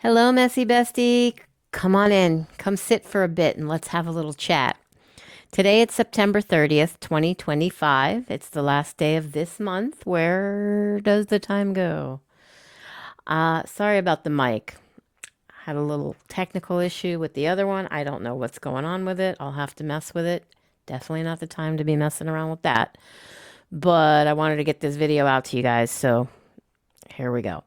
Hello, messy bestie. Come on in. Come sit for a bit and let's have a little chat. Today it's September 30th, 2025. It's the last day of this month. Where does the time go? Sorry about the mic. Had a little technical issue with the other one. I don't know what's going on with it. I'll have to mess with it. Definitely not the time to be messing around with that. But I wanted to get this video out to you guys, so here we go.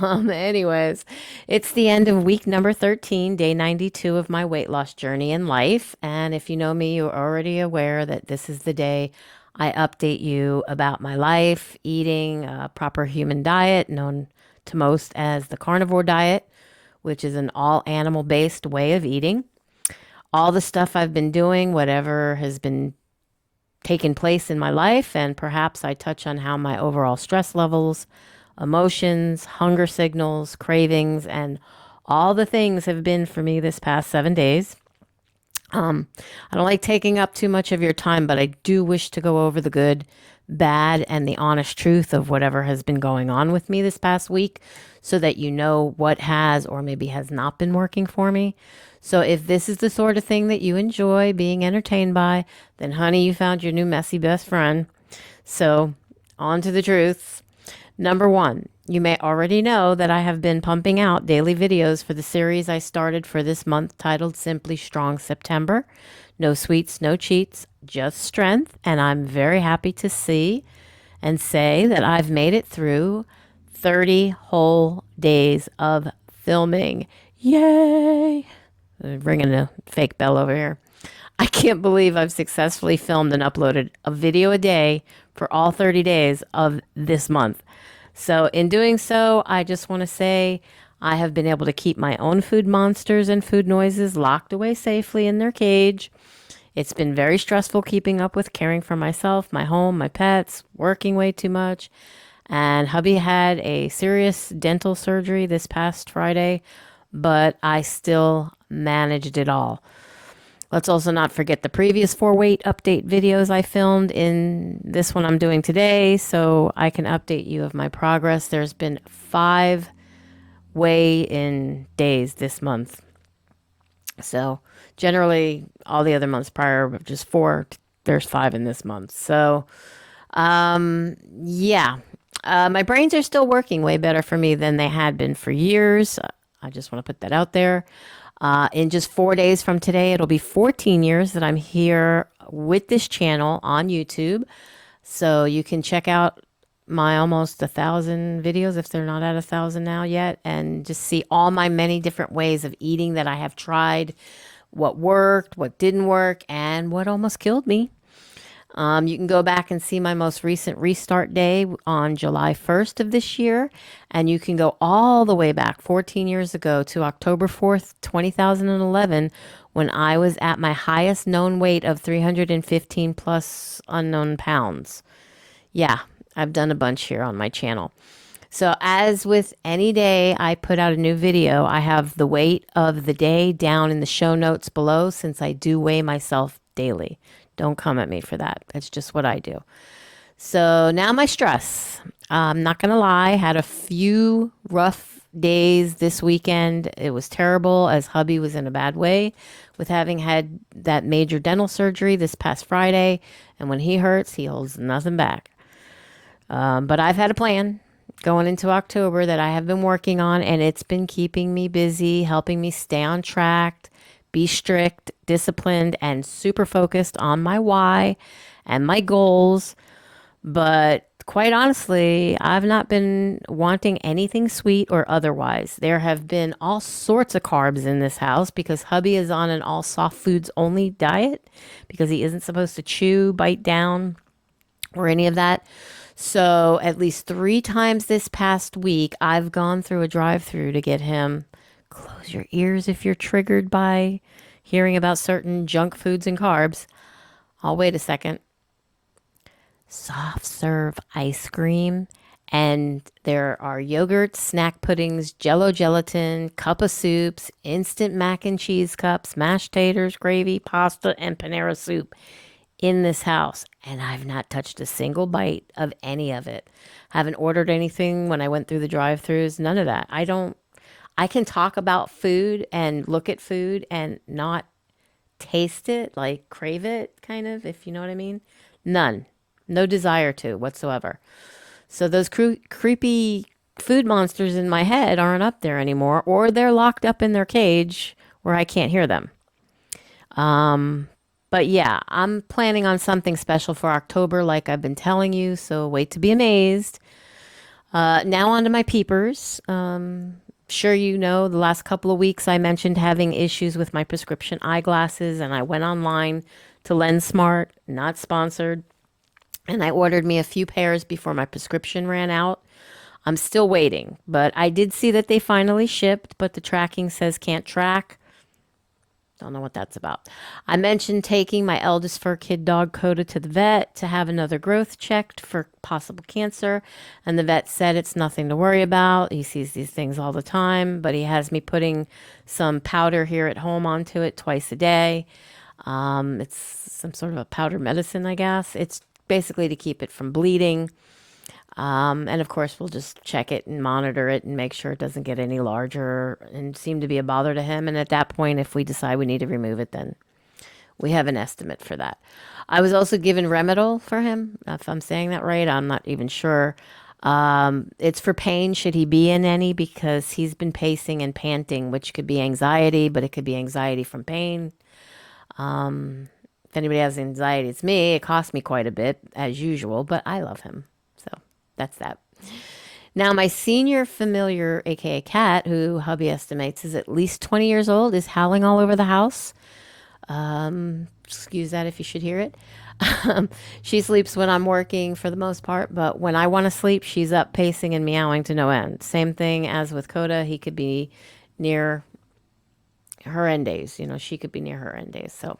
Anyways, it's the end of week number 13, day 92 of my weight loss journey in life. And if you know me, you're already aware that this is the day I update you about my life, eating a proper human diet, known to most as the carnivore diet, which is an all animal based way of eating. All the stuff I've been doing, whatever has been taking place in my life, and perhaps I touch on how my overall stress levels, emotions, hunger signals, cravings, and all the things have been for me this past 7 days. I don't like taking up too much of your time, but I do wish to go over the good, bad, and the honest truth of whatever has been going on with me this past week so that you know what has or maybe has not been working for me. So if this is the sort of thing that you enjoy being entertained by, then honey, you found your new messy best friend. So on to the truths. Number one, you may already know that I have been pumping out daily videos for the series I started for this month titled Simply Strong September. No sweets, no cheats, just strength. And I'm very happy to see and say that I've made it through 30 whole days of filming. Yay! Ringing a fake bell over here. I can't believe I've successfully filmed and uploaded a video a day for all 30 days of this month. So, in doing so, I just want to say I have been able to keep my own food monsters and food noises locked away safely in their cage. It's been very stressful keeping up with caring for myself, my home, my pets, working way too much. And hubby had a serious dental surgery this past Friday, but I still managed it all. Let's also not forget the previous 4 weight update videos I filmed in this one I'm doing today so I can update you of my progress. There's been 5 weigh-in days this month. So generally all the other months prior, just 4, there's 5 in this month. So yeah, my brains are still working way better for me than they had been for years. I just want to put that out there. In just 4 days from today, it'll be 14 years that I'm here with this channel on YouTube. So you can check out my almost 1,000 videos if they're not at 1,000 now yet, and just see all my many different ways of eating that I have tried, what worked, what didn't work, and what almost killed me. You can go back and see my most recent restart day on July 1st of this year. And you can go all the way back 14 years ago to October 4th, 2011, when I was at my highest known weight of 315 plus unknown pounds. Yeah, I've done a bunch here on my channel. So, as with any day I put out a new video, I have the weight of the day down in the show notes below since I do weigh myself daily. Don't come at me for that. That's just what I do. So now my stress. I'm not going to lie, had a few rough days this weekend. It was terrible as hubby was in a bad way with having had that major dental surgery this past Friday. And when he hurts, he holds nothing back. But I've had a plan going into October that I have been working on, and it's been keeping me busy, helping me stay on track, be strict, disciplined, and super focused on my why and my goals. But quite honestly, I've not been wanting anything sweet or otherwise. There have been all sorts of carbs in this house because hubby is on an all soft foods only diet because he isn't supposed to chew, bite down, or any of that. So at least 3 times this past week, I've gone through a drive-through to get him. Close your ears if you're triggered by hearing about certain junk foods and carbs. I'll wait a second. Soft serve ice cream. And there are yogurt, snack puddings, jello gelatin, cup of soups, instant mac and cheese cups, mashed taters, gravy, pasta, and Panera soup in this house. And I've not touched a single bite of any of it. Haven't ordered anything when I went through the drive-thrus. None of that. I can talk about food and look at food and not taste it, like crave it, kind of, if you know what I mean. None. No desire to whatsoever. So those creepy food monsters in my head aren't up there anymore, or they're locked up in their cage where I can't hear them. But yeah, I'm planning on something special for October, like I've been telling you. So wait to be amazed. Now on to my peepers. Sure, you know, the last couple of weeks I mentioned having issues with my prescription eyeglasses, and I went online to LensSmart, not sponsored, and I ordered me a few pairs before my prescription ran out. I'm still waiting, but I did see that they finally shipped, but the tracking says can't track. Don't know what that's about. I mentioned taking my eldest fur kid dog Coda to the vet to have another growth checked for possible cancer. And the vet said it's nothing to worry about. He sees these things all the time, but he has me putting some powder here at home onto it twice a day. It's some sort of a powder medicine, I guess. It's basically to keep it from bleeding. And of course, we'll just check it and monitor it and make sure it doesn't get any larger and seem to be a bother to him. And at that point, if we decide we need to remove it, then we have an estimate for that. I was also given Remedal for him. If I'm saying that right, I'm not even sure. It's for pain, should he be in any, because he's been pacing and panting, which could be anxiety, but it could be anxiety from pain. If anybody has anxiety, it's me. It costs me quite a bit, as usual, but I love him. So that's that. Now, my senior familiar, aka cat, who hubby estimates is at least 20 years old, is howling all over the house. Excuse that if you should hear it. She sleeps when I'm working for the most part, but when I want to sleep, she's up pacing and meowing to no end. Same thing as with Coda. He could be near her end days. You know, she could be near her end days. So,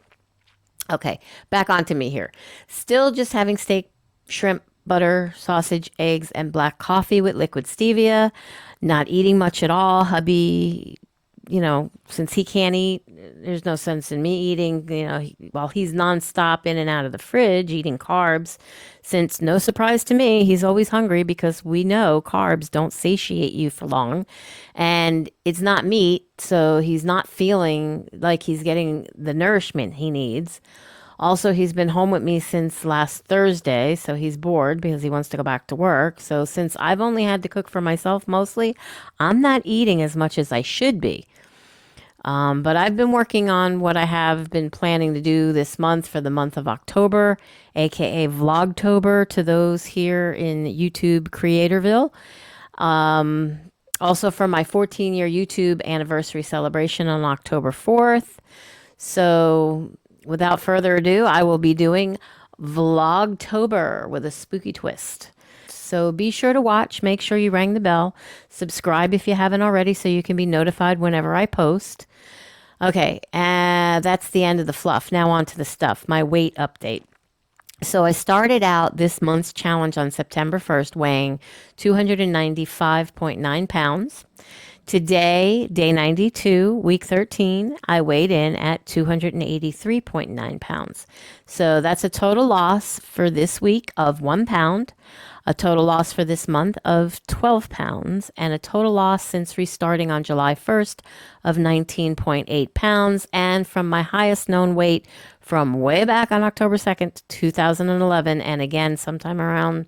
okay, back on to me here. Still just having steak, shrimp, butter, sausage, eggs, and black coffee with liquid stevia. Not eating much at all. Hubby, you know, since he can't eat, there's no sense in me eating, you know, while he's nonstop in and out of the fridge eating carbs. Since, no surprise to me, he's always hungry because we know carbs don't satiate you for long. And it's not meat, so he's not feeling like he's getting the nourishment he needs. Also, he's been home with me since last Thursday, so he's bored because he wants to go back to work. So since I've only had to cook for myself mostly, I'm not eating as much as I should be. But I've been working on what I have been planning to do this month for the month of October, aka Vlogtober to those here in YouTube Creatorville. Also for my 14-year YouTube anniversary celebration on October 4th. So without further ado, I will be doing Vlogtober with a spooky twist. So be sure to watch. Make sure you ring the bell. Subscribe if you haven't already so you can be notified whenever I post. Okay, that's the end of the fluff. Now on to the stuff. My weight update. So I started out this month's challenge on September 1st weighing 295.9 pounds. Today, day 92, week 13, I weighed in at 283.9 pounds. So that's a total loss for this week of 1 pound, a total loss for this month of 12 pounds, and a total loss since restarting on July 1st of 19.8 pounds. And from my highest known weight from way back on October 2nd, 2011, and again sometime around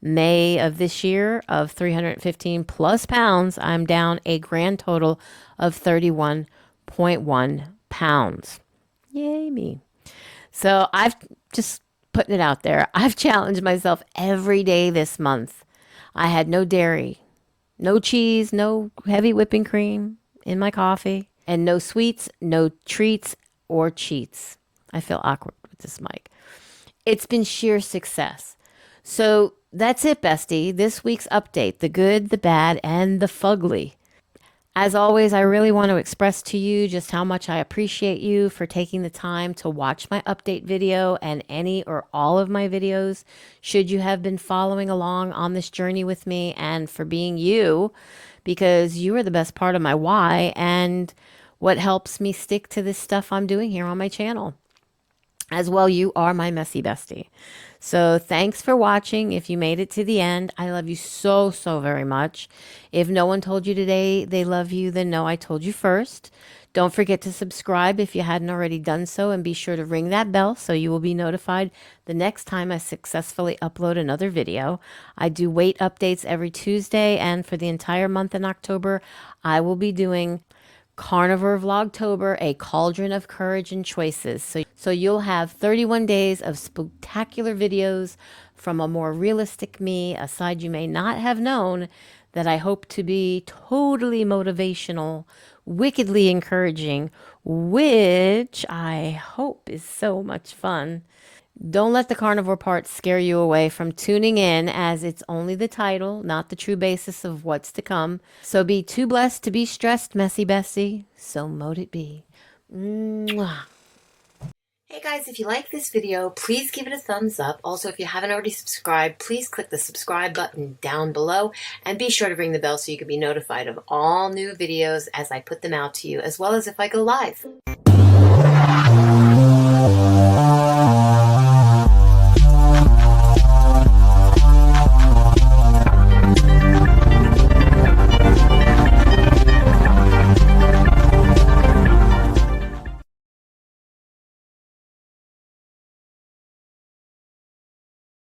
May of this year of 315 plus pounds, I'm down a grand total of 31.1 pounds. Yay me. So I've just putting it out there. I've challenged myself every day this month. I had no dairy, no cheese, no heavy whipping cream in my coffee, and no sweets, no treats or cheats. I feel awkward with this mic. It's been sheer success. So that's it, bestie. This week's update, the good, the bad, and the fugly. As always, I really want to express to you just how much I appreciate you for taking the time to watch my update video and any or all of my videos, should you have been following along on this journey with me, and for being you, because you are the best part of my why and what helps me stick to this stuff I'm doing here on my channel. As well, you are my messy bestie. So thanks for watching. If you made it to the end, I love you so, so very much. If no one told you today they love you, then no, I told you first. Don't forget to subscribe if you hadn't already done so, and be sure to ring that bell so you will be notified the next time I successfully upload another video. I do weight updates every Tuesday, and for the entire month in October, I will be doing Carnivore Vlogtober, a cauldron of courage and choices. So you'll have 31 days of spectacular videos from a more realistic me, a side you may not have known, that I hope to be totally motivational, wickedly encouraging, which I hope is so much fun. Don't let the carnivore part scare you away from tuning in, as it's only the title, not the true basis of what's to come. So be too blessed to be stressed, messy bestie. So mote it be. Mwah. Hey guys, if you like this video, please give it a thumbs up. Also, if you haven't already subscribed, please click the subscribe button down below, and be sure to ring the bell so you can be notified of all new videos as I put them out to you, as well as if I go live.